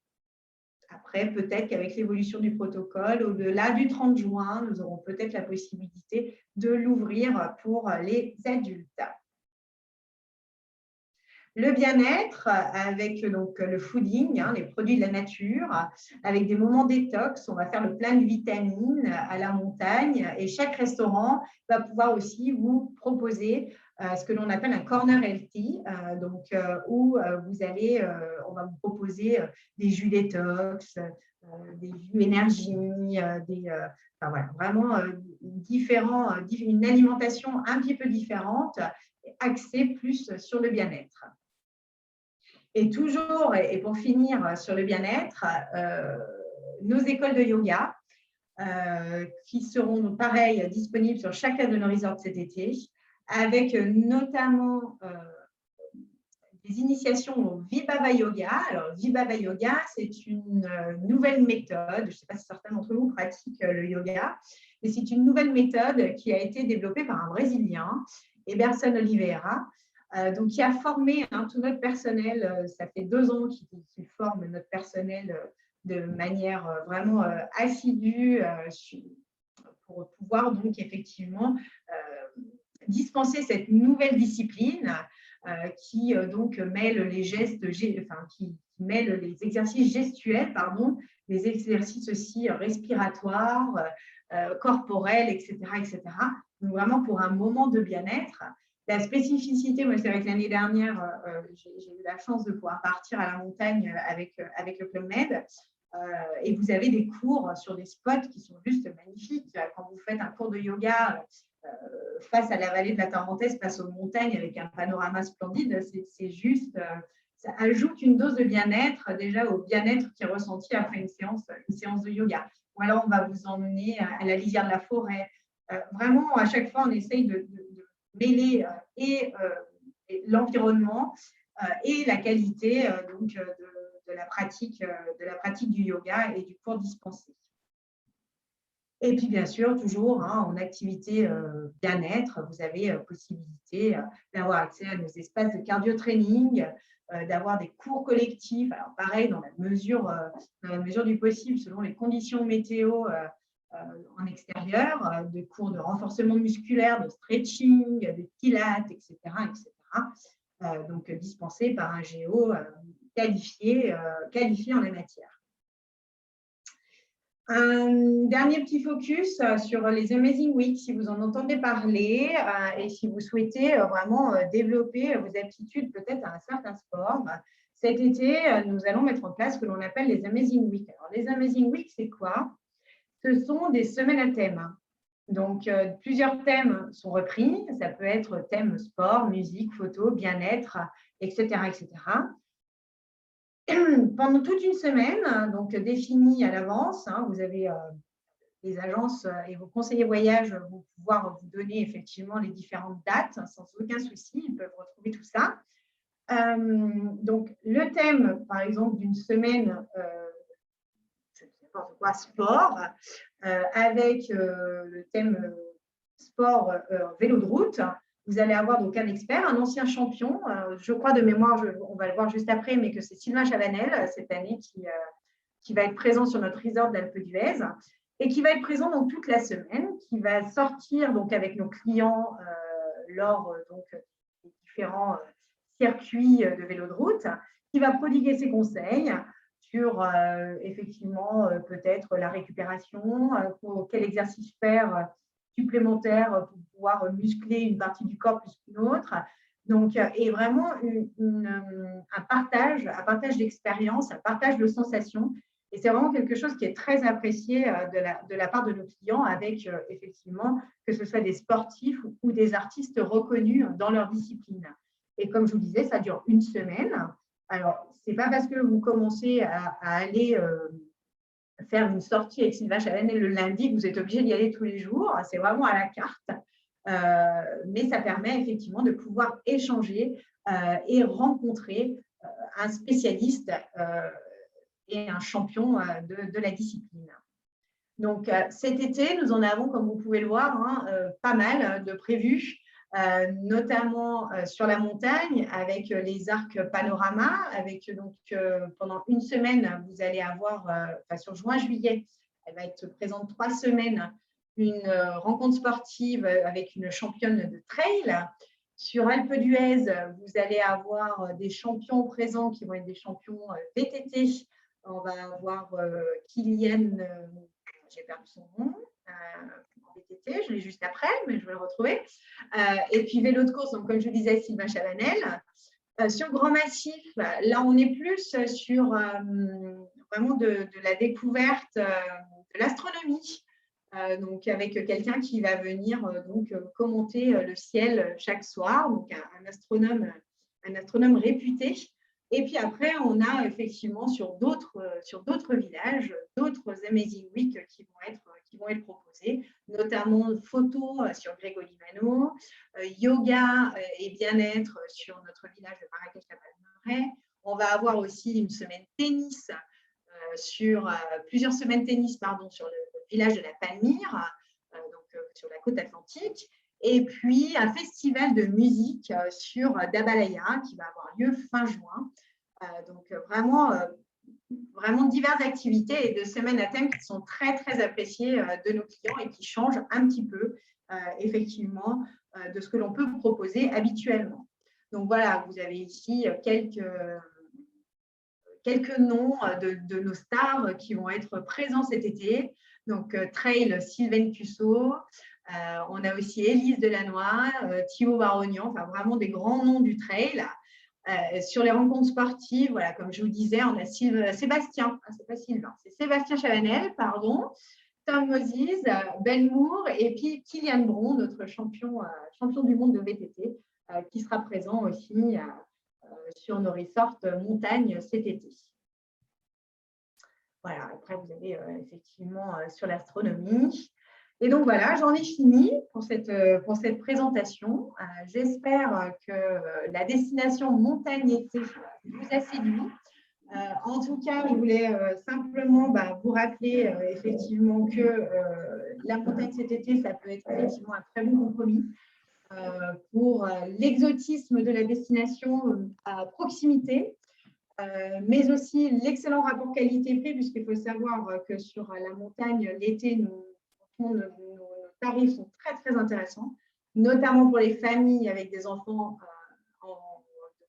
Après, peut-être qu'avec l'évolution du protocole, au-delà du 30 juin, nous aurons peut-être la possibilité de l'ouvrir pour les adultes. Le bien-être avec donc, le fooding, les produits de la nature, avec des moments détox. On va faire le plein de vitamines à la montagne et chaque restaurant va pouvoir aussi vous proposer ce que l'on appelle un corner healthy, où on va vous proposer des jus détox, des jus énergie, vraiment une alimentation un petit peu différente, axée plus sur le bien-être. Et toujours, et pour finir sur le bien-être, nos écoles de yoga qui seront pareil disponibles sur chacun de nos resorts cet été, avec notamment des initiations au Vibhava Yoga. Alors, Vibhava Yoga, c'est une nouvelle méthode. Je ne sais pas si certains d'entre vous pratiquent le yoga, mais c'est une nouvelle méthode qui a été développée par un Brésilien, Emerson Oliveira, donc qui a formé tout notre personnel. Ça fait 2 ans qu'il forme notre personnel de manière vraiment assidue pour pouvoir donc effectivement dispenser cette nouvelle discipline qui donc mêle les gestes, qui mêle les exercices gestuels, les exercices aussi respiratoires, corporels, etc., etc. Donc vraiment pour un moment de bien-être. La spécificité, moi c'est vrai que l'année dernière, j'ai eu la chance de pouvoir partir à la montagne avec le Club Med. Et vous avez des cours sur des spots qui sont juste magnifiques. Quand vous faites un cours de yoga face à la vallée de la Tarentaise, face aux montagnes avec un panorama splendide, c'est juste, ça ajoute une dose de bien-être déjà au bien-être qui est ressenti après une séance de yoga. Ou alors on va vous emmener à la lisière de la forêt. Vraiment, à chaque fois, on essaye de mêler et l'environnement et la qualité de la pratique du yoga et du cours dispensé. Et puis, bien sûr, toujours en activité bien-être, vous avez possibilité d'avoir accès à nos espaces de cardio-training, d'avoir des cours collectifs. Alors, pareil, dans la mesure du possible, selon les conditions météo en extérieur, de cours de renforcement musculaire, de stretching, de pilates, etc. Donc, dispensés par un géo qualifié en la matière. Un dernier petit focus sur les Amazing Week, si vous en entendez parler et si vous souhaitez vraiment développer vos aptitudes peut-être à un certain sport. Cet été, nous allons mettre en place ce que l'on appelle les Amazing Week. Alors, les Amazing Week, c'est quoi? Ce sont des semaines à thème. Donc, plusieurs thèmes sont repris. Ça peut être thème sport, musique, photo, bien-être, etc., etc. Pendant toute une semaine, donc définie à l'avance, vous avez les agences et vos conseillers voyage vont pouvoir vous donner effectivement les différentes dates sans aucun souci, ils peuvent retrouver tout ça. Donc, le thème, par exemple, d'une semaine, je ne sais pas quoi, sport, avec le thème sport vélo de route. Vous allez avoir donc un expert, un ancien champion, je crois de mémoire, on va le voir juste après, mais que c'est Sylvain Chavanel cette année qui va être présent sur notre resort d'Alpe d'Huez et qui va être présent donc toute la semaine, qui va sortir donc avec nos clients lors donc des différents circuits de vélo de route, qui va prodiguer ses conseils sur effectivement peut-être la récupération, quel exercice faire supplémentaire pour pouvoir muscler une partie du corps plus qu'une autre. Donc, et vraiment un partage d'expérience, un partage de sensations Et c'est vraiment quelque chose qui est très apprécié de la part de nos clients avec effectivement que ce soit des sportifs ou des artistes reconnus dans leur discipline. Et comme je vous disais, ça dure une semaine. Alors, ce n'est pas parce que vous commencez à aller faire une sortie avec Sylvain Chavanel le lundi que vous êtes obligé d'y aller tous les jours. C'est vraiment à la carte. Mais ça permet effectivement de pouvoir échanger et rencontrer un spécialiste et un champion de la discipline. Donc, cet été, nous en avons, comme vous pouvez le voir, pas mal de prévus, notamment sur la montagne avec les arcs panorama. Avec, donc, pendant une semaine, vous allez avoir, sur juin-juillet, elle va être présente 3 semaines, une rencontre sportive avec une championne de trail. Sur Alpe d'Huez, vous allez avoir des champions présents qui vont être des champions VTT. On va avoir Kylian, j'ai perdu son nom, en VTT, je l'ai juste après, mais je vais le retrouver. Et puis vélo de course, donc comme je disais, Sylvain Chavanel. Sur Grand Massif, là, on est plus sur vraiment de la découverte de l'astronomie. Donc avec quelqu'un qui va venir commenter le ciel chaque soir, donc un astronome réputé. Et puis après, on a effectivement sur d'autres villages, d'autres Amazing Week qui vont être proposés, notamment photos sur Grégoli Mano, yoga et bien-être sur notre village de Marrakech-la-Palmeraie. On va avoir aussi une semaine tennis plusieurs semaines tennis sur le village de la Palmyre, sur la côte atlantique. Et puis, un festival de musique sur Dabalaya qui va avoir lieu fin juin. Donc, vraiment diverses activités et de semaines à thème qui sont très, très appréciées de nos clients et qui changent un petit peu, effectivement, de ce que l'on peut vous proposer habituellement. Donc, voilà, vous avez ici quelques noms de nos stars qui vont être présents cet été. Donc, Trail Sylvain Cusso, on a aussi Élise Delannoy, Thibaut Barognan, enfin vraiment des grands noms du trail. Sur les rencontres sportives, voilà, comme je vous disais, on a Sébastien, c'est pas Sylvain, c'est Sébastien Chavanel, pardon, Tom Moses, Ben Moore et puis Kylian Bron, notre champion du monde de VTT, qui sera présent aussi sur nos resorts montagne cet été. Voilà, après vous avez effectivement sur l'astronomie. Et donc voilà, j'en ai fini pour cette présentation. J'espère que la destination montagne-été vous a séduit. En tout cas, je voulais simplement vous rappeler effectivement que la montagne cet été, ça peut être effectivement un très bon compromis pour l'exotisme de la destination à proximité, mais aussi l'excellent rapport qualité-prix, puisqu'il faut savoir que sur la montagne, l'été, nos tarifs sont très, très intéressants, notamment pour les familles avec des enfants de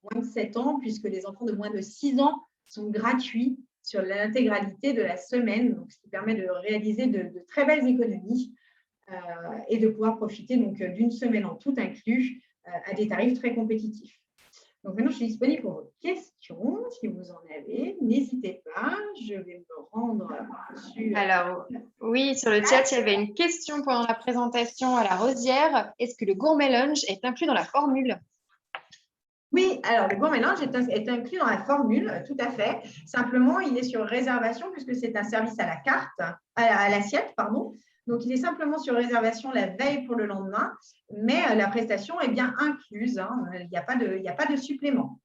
moins de 7 ans, puisque les enfants de moins de 6 ans sont gratuits sur l'intégralité de la semaine, donc ce qui permet de réaliser de très belles économies et de pouvoir profiter d'une semaine en tout inclus à des tarifs très compétitifs. Donc maintenant, je suis disponible pour vos questions. Si vous en avez, n'hésitez pas. Je vais me rendre sur… Alors, oui, sur le chat, il y avait une question pendant la présentation à la Rosière. Est-ce que le gourmet lunch est inclus dans la formule? Oui, alors le gourmet lunch est inclus dans la formule, tout à fait. Simplement, il est sur réservation puisque c'est un service à la carte, à l'assiette, pardon. Donc, il est simplement sur réservation la veille pour le lendemain, mais la prestation est bien incluse. Hein. Il n'y a pas de supplément.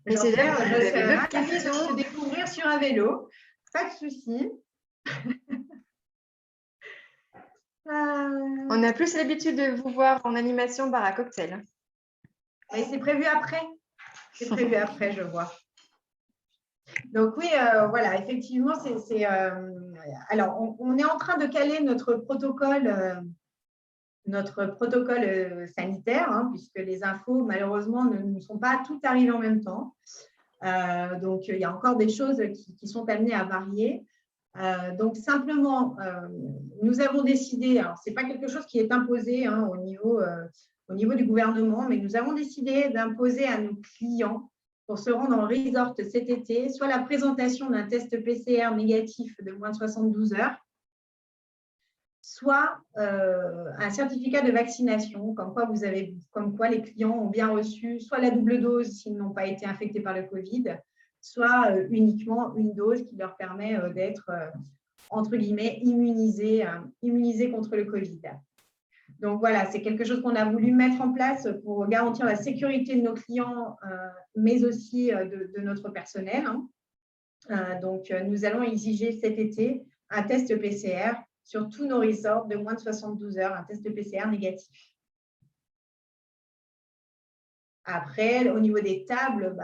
Mais c'est bien, vous avez d'autres questions. De découvrir sur un vélo, pas de souci. On a plus l'habitude de vous voir en animation bar à cocktail. Et c'est prévu après. C'est prévu après, je vois. Donc oui, voilà, effectivement, alors, on est en train de caler notre protocole sanitaire, hein, puisque les infos, malheureusement, ne sont pas toutes arrivées en même temps. Donc, il y a encore des choses qui sont amenées à varier. Donc, simplement, nous avons décidé, alors ce n'est pas quelque chose qui est imposé hein, au niveau du gouvernement, mais nous avons décidé d'imposer à nos clients pour se rendre en resort cet été, soit la présentation d'un test PCR négatif de moins de 72 heures, soit un certificat de vaccination, comme quoi les clients ont bien reçu soit la double dose s'ils n'ont pas été infectés par le Covid, soit uniquement une dose qui leur permet d'être, entre guillemets, immunisés contre le Covid. Donc voilà, c'est quelque chose qu'on a voulu mettre en place pour garantir la sécurité de nos clients, mais aussi de notre personnel. Donc, nous allons exiger cet été un test PCR sur tous nos resorts de moins de 72 heures, un test PCR négatif. Après, au niveau des tables,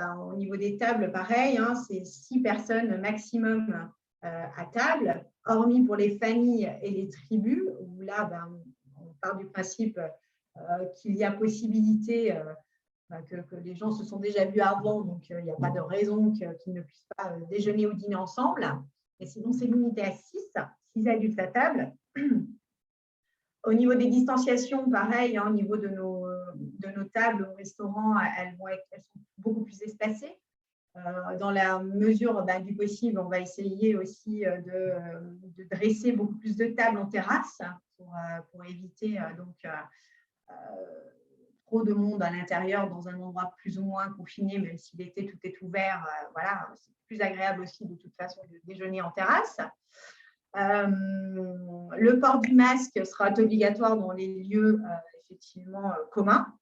pareil, c'est 6 personnes maximum à table, hormis pour les familles et les tribus, où là, on part du principe qu'il y a possibilité que les gens se sont déjà vus avant, donc il n'y a pas de raison qu'ils ne puissent pas déjeuner ou dîner ensemble. Et sinon, c'est limité à 6 adultes à table. Au niveau des distanciations, pareil, au niveau de nos tables au restaurant, elles sont beaucoup plus espacées. Dans la mesure du possible, on va essayer aussi de dresser beaucoup plus de tables en terrasse pour éviter trop de monde à l'intérieur dans un endroit plus ou moins confiné, même si l'été tout est ouvert. Voilà, c'est plus agréable aussi de toute façon de déjeuner en terrasse. Le port du masque sera obligatoire dans les lieux effectivement communs.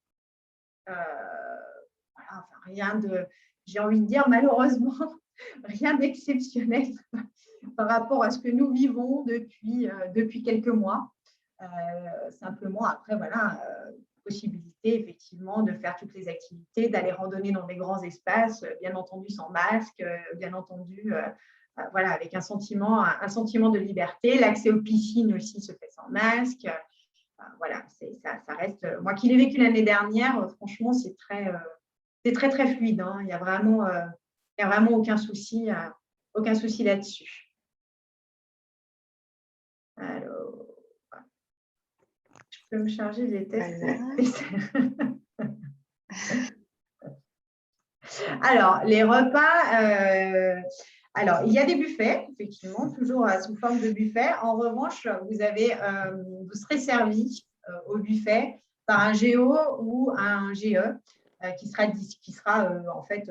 Voilà, rien de, j'ai envie de dire malheureusement, rien d'exceptionnel par rapport à ce que nous vivons depuis quelques mois. Simplement, après, voilà, possibilité effectivement de faire toutes les activités, d'aller randonner dans des grands espaces, bien entendu sans masque, bien entendu voilà, avec un sentiment de liberté. L'accès aux piscines aussi se fait sans masque. Voilà, ça reste. Moi qui l'ai vécu l'année dernière, franchement, c'est très fluide. Il n'y a vraiment aucun souci là-dessus. Alors, je peux me charger des tests. Voilà. Alors, les repas. Alors, il y a des buffets, effectivement, toujours sous forme de buffet. En revanche, vous serez servi au buffet par un GO ou un GE qui sera en fait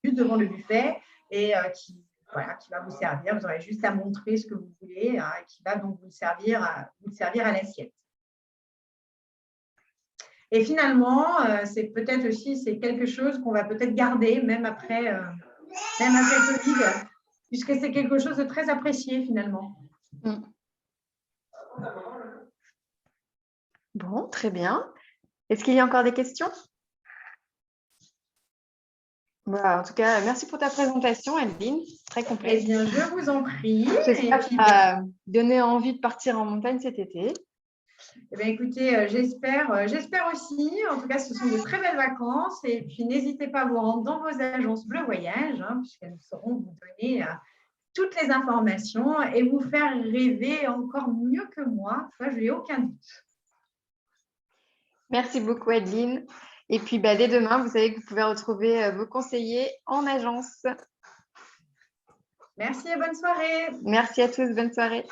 juste devant le buffet et qui va vous servir. Vous aurez juste à montrer ce que vous voulez et qui va donc vous servir à l'assiette. Et finalement, c'est peut-être aussi quelque chose qu'on va peut-être garder même après Covid, puisque c'est quelque chose de très apprécié finalement. Bon, très bien. Est-ce qu'il y a encore des questions? Voilà, en tout cas, merci pour ta présentation, Adeline. Très complète. Eh bien, je vous en prie. J'espère que ça va donner envie de partir en montagne cet été. Eh bien, écoutez, j'espère aussi. En tout cas, ce sont de très belles vacances. Et puis, n'hésitez pas à vous rendre dans vos agences Bleu Voyage, puisqu'elles sauront vous donner toutes les informations et vous faire rêver encore mieux que moi. Ça, je n'ai aucun doute. Merci beaucoup, Adeline. Et puis, dès demain, vous savez que vous pouvez retrouver vos conseillers en agence. Merci et bonne soirée. Merci à tous, bonne soirée.